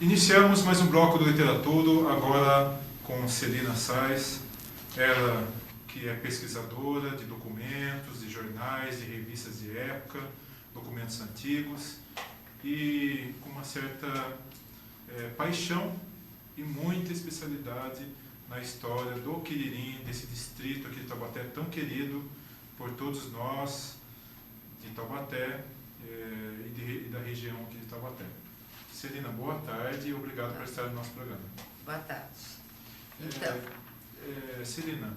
Iniciamos mais um bloco do Literatura, agora com Celina Sais, ela que é pesquisadora de documentos, de jornais, de revistas de época, documentos antigos, e com uma certa paixão e muita especialidade na história do Quiririm, desse distrito aqui de Taubaté, tão querido por todos nós de Taubaté e da região aqui de Taubaté. Celina, boa tarde e obrigado por estar no nosso programa. Boa tarde. Então, Celina,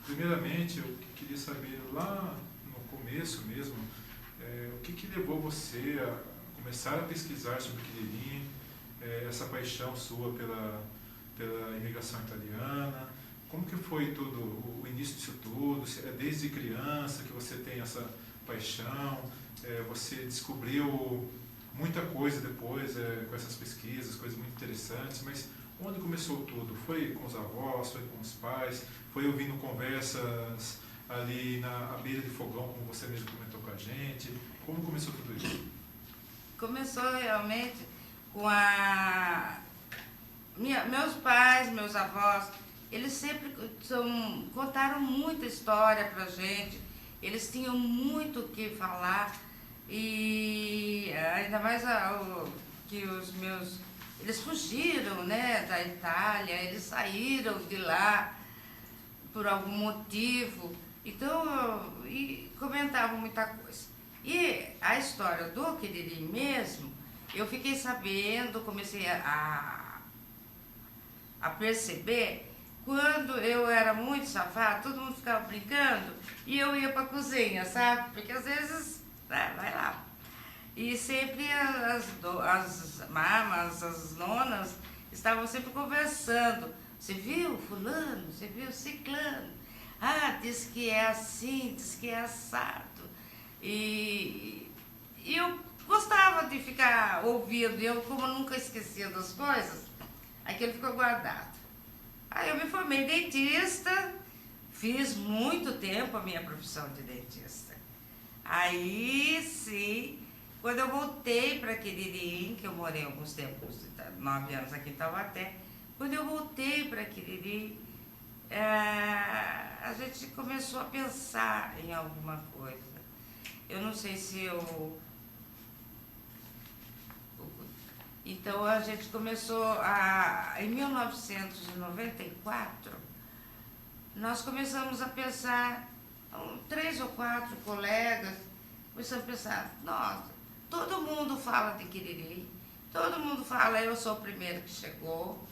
primeiramente eu queria saber lá no começo mesmo, o que levou você a começar a pesquisar sobre o Quiririm, essa paixão sua pela imigração italiana, como que foi tudo, o início disso tudo? É desde criança que você tem essa paixão, você descobriu muita coisa depois com essas pesquisas, coisas muito interessantes, mas onde começou tudo? Foi com os avós, foi com os pais, foi ouvindo conversas ali à beira de fogão, como você mesmo comentou com a gente? Como começou tudo isso? começou realmente com meus pais, meus avós, eles sempre contaram muita história pra gente, eles tinham muito o que falar, e ainda mais que eles fugiram, né, da Itália, eles saíram de lá por algum motivo, então, e comentavam muita coisa. E a história do Quiririm mesmo, eu fiquei sabendo, comecei a perceber, quando eu era muito safada, todo mundo ficava brincando, e eu ia para a cozinha, sabe? Porque às vezes, vai lá. E sempre as mamas, as nonas, estavam sempre conversando. Você viu fulano? Você viu ciclano? Ah, diz que é assim, diz que é assado. E eu gostava de ficar ouvindo, eu como nunca esquecia das coisas, aquilo ficou guardado. Aí eu me formei dentista, fiz muito tempo a minha profissão de dentista. Aí sim, quando eu voltei para Quiririm, que eu morei alguns tempos, 9 anos aqui em Taubaté, quando eu voltei para Quiririm, a gente começou a pensar em alguma coisa. Eu não sei se Então a gente começou em 1994, nós começamos a pensar, 3 ou 4 colegas, começamos a pensar, nossa, todo mundo fala de Quiririm, todo mundo fala, eu sou o primeiro que chegou,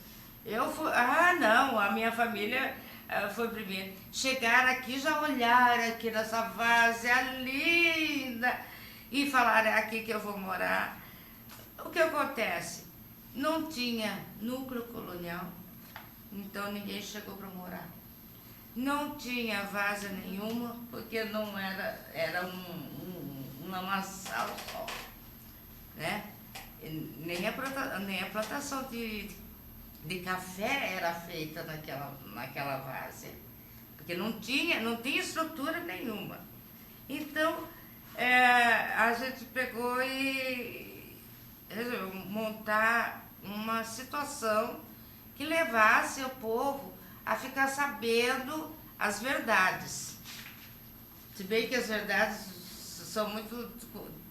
eu fui, não, a minha família foi primeiro. Chegaram aqui, já olharam aqui nessa várzea linda e falaram, é aqui que eu vou morar. O que acontece? Não tinha núcleo colonial, então ninguém chegou para morar. Não tinha várzea nenhuma, porque não era um lamaçal só, né? Nem a plantação de café era feita naquela várzea, porque não tinha estrutura nenhuma. Então, a gente pegou e resolveu montar uma situação que levasse o povo a ficar sabendo as verdades. Se bem que as verdades são muito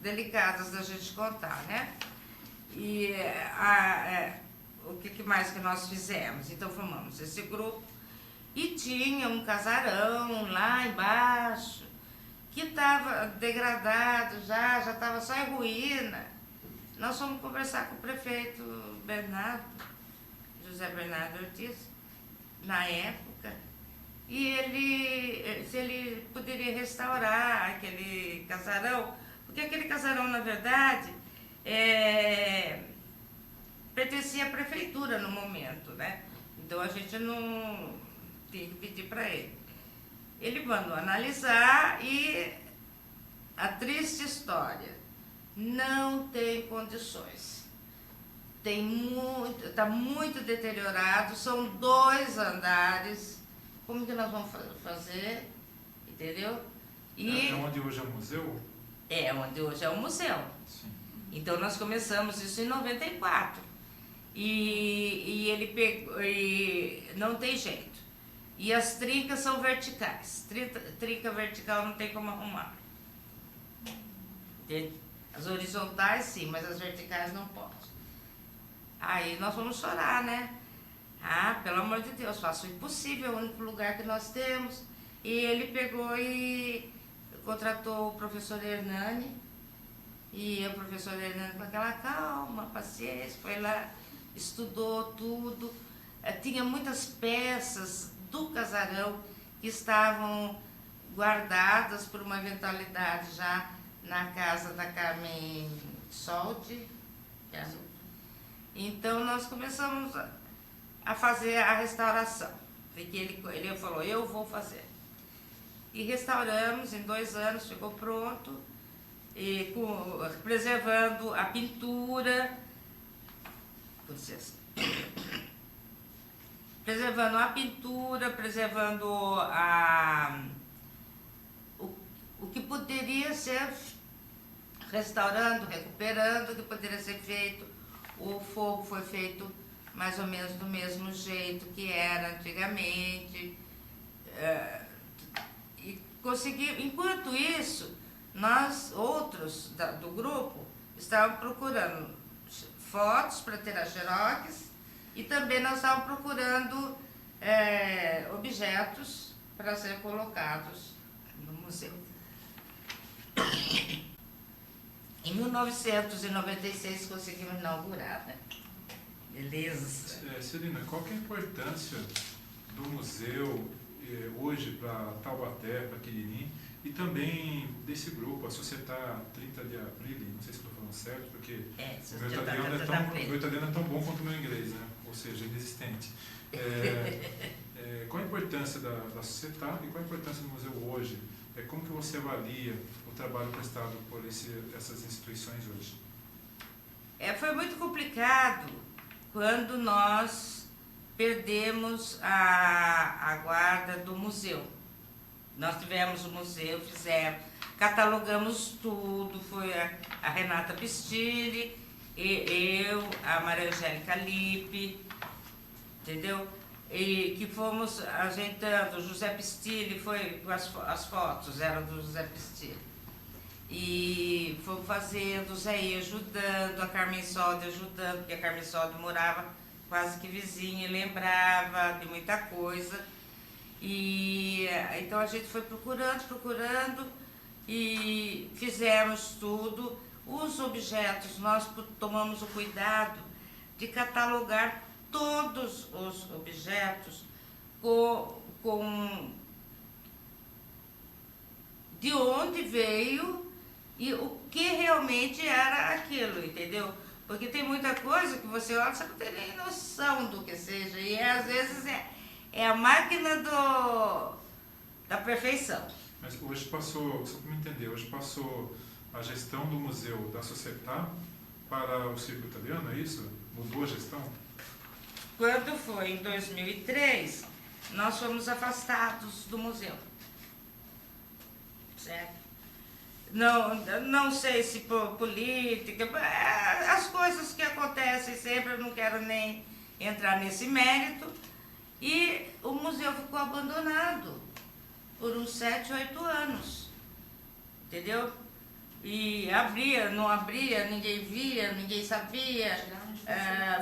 delicadas da gente contar, né? E o que mais que nós fizemos? Então formamos esse grupo e tinha um casarão lá embaixo que estava degradado, já estava só em ruína. Nós fomos conversar com o prefeito José Bernardo Ortiz, na época, e se ele poderia restaurar aquele casarão, porque aquele casarão, na verdade, pertencia à prefeitura no momento, né? Então a gente não tinha que pedir para ele. Ele mandou analisar e a triste história, não tem condições. Está muito deteriorado, são 2 andares. Como que nós vamos fazer? Entendeu? É onde hoje é o museu? É onde hoje é o museu. Sim. Então nós começamos isso em 94. e ele pegou, e não tem jeito. E as trincas são verticais. Trinca vertical não tem como arrumar. As horizontais sim, mas as verticais não pode. Aí nós vamos chorar, né? Ah, pelo amor de Deus, faço o impossível, é o único lugar que nós temos. E ele pegou e contratou o professor Hernani. E o professor Hernani com aquela calma, paciência, foi lá, estudou tudo. Tinha muitas peças do casarão que estavam guardadas por uma eventualidade já na casa da Carmen Solti. Então nós começamos a fazer a restauração. Porque ele falou, eu vou fazer. E restauramos, em 2 anos ficou pronto, e preservando a pintura, preservando a pintura, preservando o que poderia ser, restaurando, recuperando o que poderia ser feito. O fogo foi feito mais ou menos do mesmo jeito que era antigamente. E consegui, enquanto isso, nós, outros do grupo, estávamos procurando fotos para ter a xerox e também nós estávamos procurando objetos para serem colocados no museu. Em 1996 conseguimos inaugurar, né? Beleza. Celina, qual que é a importância do museu hoje para Taubaté, para Quiririm, e também desse grupo, a Società 30 de Aprile, não sei se estou falando certo, porque o meu italiano é tão bom quanto o meu inglês, né? Ou seja, inexistente. Qual a importância da Società e qual a importância do museu hoje? Como que você avalia o trabalho prestado por essas instituições hoje? Foi muito complicado quando nós perdemos a guarda do museu. Nós tivemos o museu, catalogamos tudo, foi a Renata Pistilli, eu, a Maria Angélica Lippe, entendeu? E que fomos ajeitando, o José Pistilli foi com as fotos, eram do José Pistilli. E fomos fazendo, o Zé ia ajudando, a Carmen Soldi ajudando, porque a Carmen Soldi morava quase que vizinha e lembrava de muita coisa. E então a gente foi procurando e fizemos tudo. Os objetos, nós tomamos o cuidado de catalogar todos os objetos com de onde veio e o que realmente era aquilo, entendeu? Porque tem muita coisa que você olha e você não tem nem noção do que seja. E às vezes é a máquina da perfeição. Mas hoje passou, só para me entender, hoje passou a gestão do museu da Società para o Circo Italiano, é isso? Mudou a gestão? Quando foi em 2003, nós fomos afastados do museu. Certo? Não sei se por política, as coisas que acontecem sempre, eu não quero nem entrar nesse mérito. E o museu ficou abandonado por uns 7, 8 anos, entendeu? E abria, não abria, ninguém via, ninguém sabia,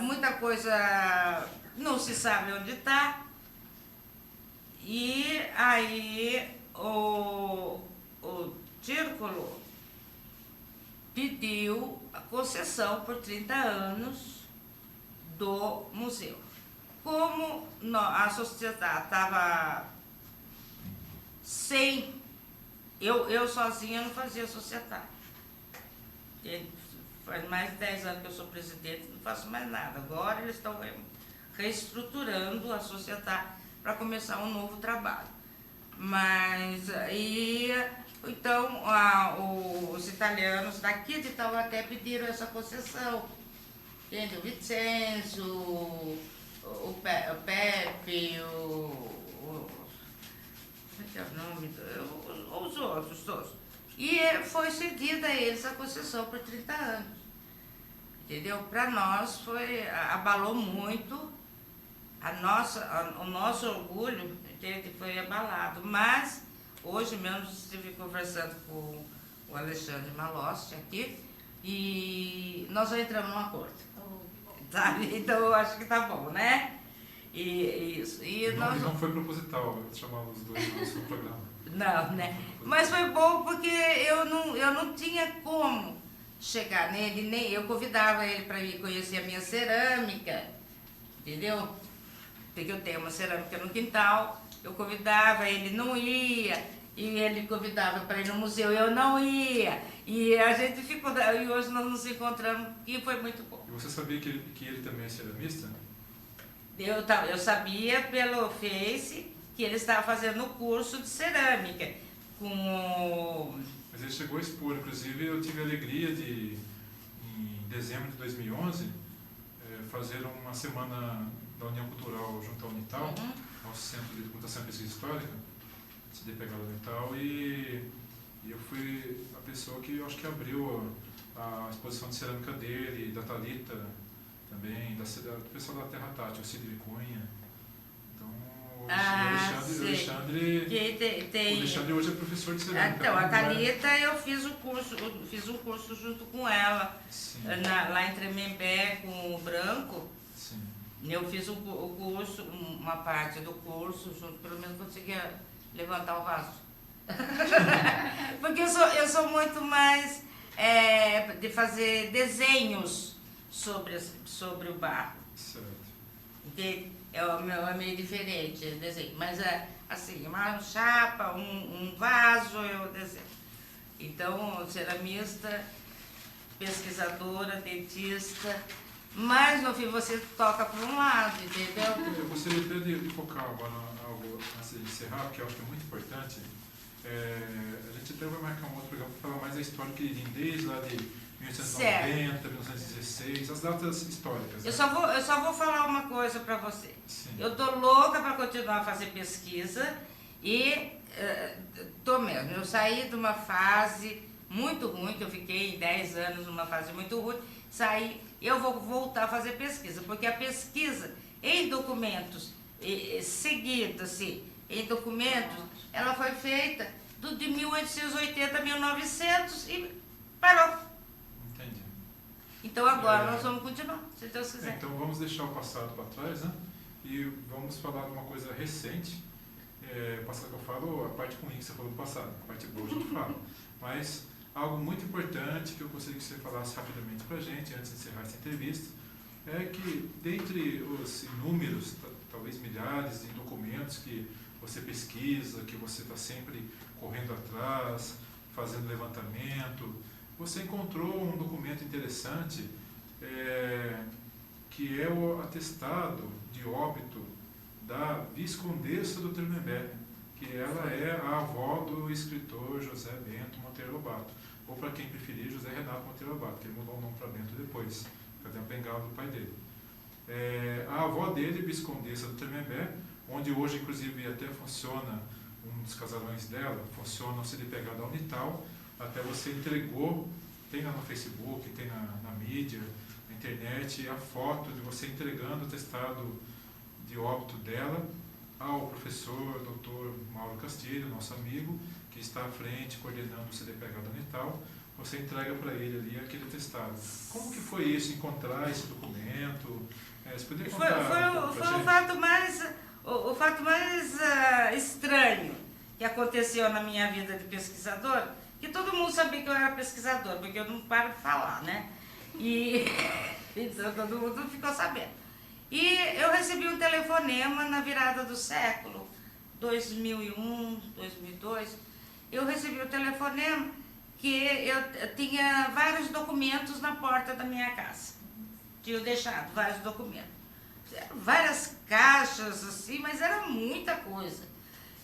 muita coisa não se sabe onde está. E aí o Círculo pediu a concessão por 30 anos do museu. Como a sociedade estava sem... Eu sozinha não fazia sociedade. Faz mais de 10 anos que eu sou presidente, não faço mais nada. Agora eles estão reestruturando a sociedade para começar um novo trabalho. Mas aí, então, os italianos daqui de Taubaté pediram essa concessão. Entende? O Vincenzo, o Pepe, como é que é o nome? Os outros todos. E foi cedida a eles a concessão por 30 anos. entendeu? Para nós abalou muito, o nosso orgulho, entende? Foi abalado, mas hoje mesmo estive conversando com o Alexandre Malossi aqui e nós já entramos num acordo, sabe? Então eu acho que tá bom, né? E não foi proposital chamar os dois no seu programa. Não, né? Mas foi bom porque eu não tinha como chegar nele, nem eu convidava ele para ir conhecer a minha cerâmica, entendeu? Porque eu tenho uma cerâmica no quintal, eu convidava, ele não ia, e ele convidava para ir no museu, eu não ia, e a gente ficou, e hoje nós nos encontramos e foi muito bom. E você sabia que ele também é ceramista? Eu sabia pelo Face que ele estava fazendo o curso de cerâmica Mas ele chegou a expor, inclusive eu tive a alegria de, em dezembro de 2011, fazer uma semana da União Cultural junto à Unital, ao Centro de Documentação e Pesquisa Histórica, CDPH da Unital, e eu fui a pessoa que eu acho que abriu a exposição de cerâmica dele, da Thalita também, do pessoal da Terra Tátil, o Cid Cunha. Então, o Alexandre hoje é professor de cerâmica. Então, a Thalita eu fiz um curso junto com ela, lá em Tremembé, com o Branco. Sim. Eu fiz o curso, uma parte do curso, junto, pelo menos conseguia levantar o vaso. Porque eu sou muito mais de fazer desenhos sobre o barro. Certo. Entende? É meio diferente o desenho. Mas assim, uma chapa, um vaso eu desenho. Então, ceramista, pesquisadora, dentista. Mas no fim você toca por um lado, entendeu? Eu gostaria até de focar agora algo antes de encerrar, porque eu acho que é muito importante. A gente até vai marcar um outro programa para falar mais da história que ele desde lá de 1890, 1916, as datas históricas. Eu só vou falar uma coisa para você. Sim. Eu tô louca para continuar a fazer pesquisa e tô mesmo. Eu saí de uma fase muito ruim, que eu fiquei 10 anos numa fase muito ruim, eu vou voltar a fazer pesquisa, porque a pesquisa em documentos, seguida assim, em documentos, ela foi feita de 1880 a 1900 e parou. Entendi. Então agora nós vamos continuar, se Deus quiser. Então vamos deixar o passado para trás, né? E vamos falar de uma coisa recente. O passado que eu falo, a parte ruim que você falou do passado, a parte boa a gente fala. Mas algo muito importante que eu gostaria que você falasse rapidamente para a gente, antes de encerrar essa entrevista, é que dentre os inúmeros, talvez milhares de documentos que você pesquisa, que você está sempre correndo atrás, fazendo levantamento, você encontrou um documento interessante, que é o atestado de óbito da Viscondessa do Tremembé, que ela é a avó do escritor José Bento Monteiro Lobato, ou para quem preferir, José Renato Monteiro Lobato, que ele mudou o nome para Bento depois, cadê a bengala do pai dele. A avó dele, Viscondessa do Tremembé, onde hoje inclusive até funciona, um dos casarões dela, funciona o CDPH da Unital, até você entregou, tem lá no Facebook, tem na mídia, na internet, a foto de você entregando o atestado de óbito dela ao professor Dr. Mauro Castilho, nosso amigo, que está à frente, coordenando o CDPH da Unital. Você entrega para ele ali aquele atestado. Como que foi isso, encontrar esse documento? Você poderia contar Foi o fato mais estranho que aconteceu na minha vida de pesquisador, que todo mundo sabia que eu era pesquisador, porque eu não paro de falar, né? Então todo mundo ficou sabendo. E eu recebi um telefonema na virada do século, 2001, 2002. Eu recebi um telefonema que eu tinha vários documentos na porta da minha casa. Tinha deixado vários documentos. Várias caixas assim, mas era muita coisa.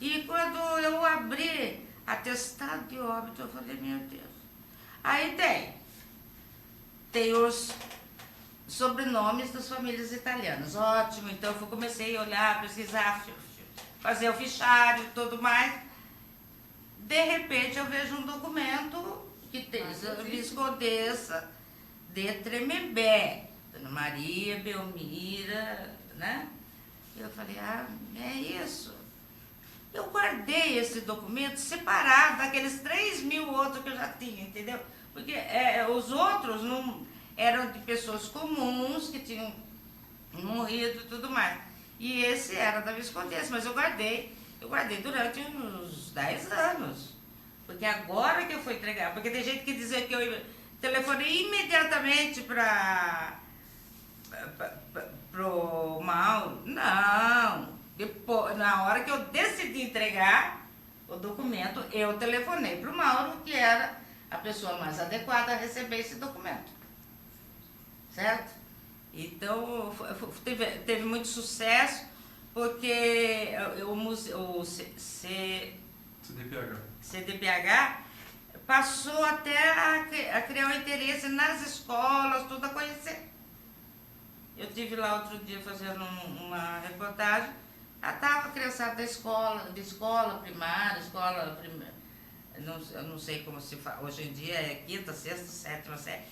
E quando eu abri atestado de óbito, eu falei, meu Deus. Aí tem os sobrenomes das famílias italianas. Ótimo, então eu comecei a olhar, pesquisar, fazer o fichário e tudo mais. De repente eu vejo um documento que tem Viscondessa de Tremembé, Dona Maria, Belmira, né? Eu falei, é isso. Eu guardei esse documento separado daqueles 3.000 outros que eu já tinha, entendeu? Porque os outros não eram de pessoas comuns que tinham morrido e tudo mais. E esse era da Viscondense, mas eu guardei durante uns 10 anos. Porque agora que eu fui entregar, porque tem gente que dizia que eu telefonei imediatamente pro Mauro. Não. Depois, na hora que eu decidi entregar o documento, eu telefonei pro Mauro, que era a pessoa mais adequada a receber esse documento. Certo? Então, teve muito sucesso, porque o CDPH passou até a criar um interesse nas escolas, tudo a conhecer. Eu estive lá outro dia fazendo uma reportagem, estava a criançada da escola primária, eu não sei como se fala, hoje em dia é 5ª, 6ª, 7ª série,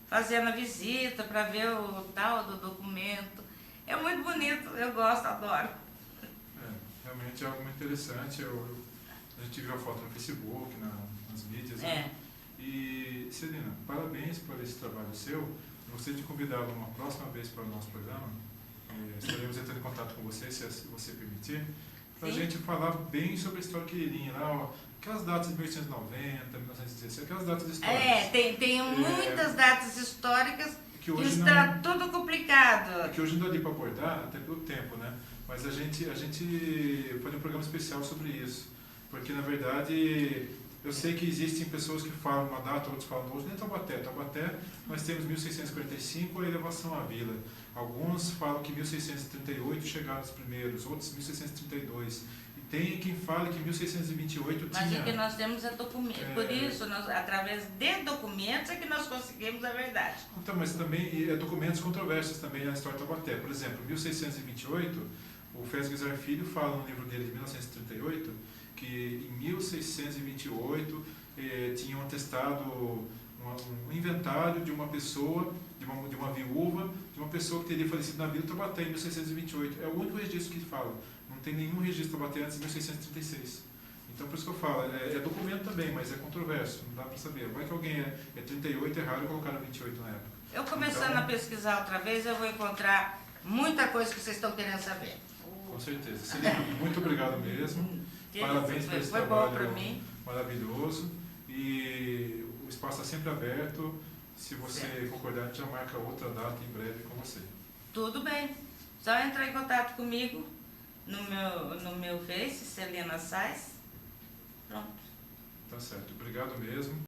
fazendo a visita para ver o tal do documento. É muito bonito, eu gosto, adoro. Realmente é algo muito interessante. A gente viu a foto no Facebook, nas mídias. Né? E, Celina, parabéns por esse trabalho seu. Gostaria de convidá-la uma próxima vez para o nosso programa. Estaremos entrando em contato com você, se você permitir, para a gente falar bem sobre a história Quiririm, lá, aquelas datas de 1890, 1916, aquelas datas históricas. Tem muitas datas históricas que hoje está tudo complicado. Que hoje não dá ali para abordar, até pelo tempo, né? Mas a gente faria um programa especial sobre isso, porque na verdade eu sei que existem pessoas que falam uma data, outros falam outra, nem Taubaté. Taubaté nós temos 1645, a elevação à vila. Alguns falam que 1638 chegaram os primeiros, outros 1632. E tem quem fala que 1628 Mas tinha... o que nós temos é documento. Por isso, através de documentos é que nós conseguimos a verdade. Então, mas também documentos controversos também na história de Taubaté. Por exemplo, 1628, o Fesguezar Filho fala no livro dele de 1938 que em 1628 tinham atestado um inventário de uma pessoa, de uma viúva, de uma pessoa que teria falecido na vila de Taubaté em 1628. É o único registro que fala. Não tem nenhum registro de Taubaté antes de 1636. Então, por isso que eu falo, é documento também, mas é controverso, não dá para saber. Vai que alguém é 38, é raro colocar 28 na época. Eu começando a pesquisar outra vez, eu vou encontrar muita coisa que vocês estão querendo saber. Com certeza. Celina, muito obrigado mesmo. Parabéns por esse trabalho maravilhoso. E o espaço está sempre aberto. Se você concordar, a gente já marca outra data em breve com você. Tudo bem. Só entrar em contato comigo no meu Face, Celina Sais. Pronto. Tá certo. Obrigado mesmo.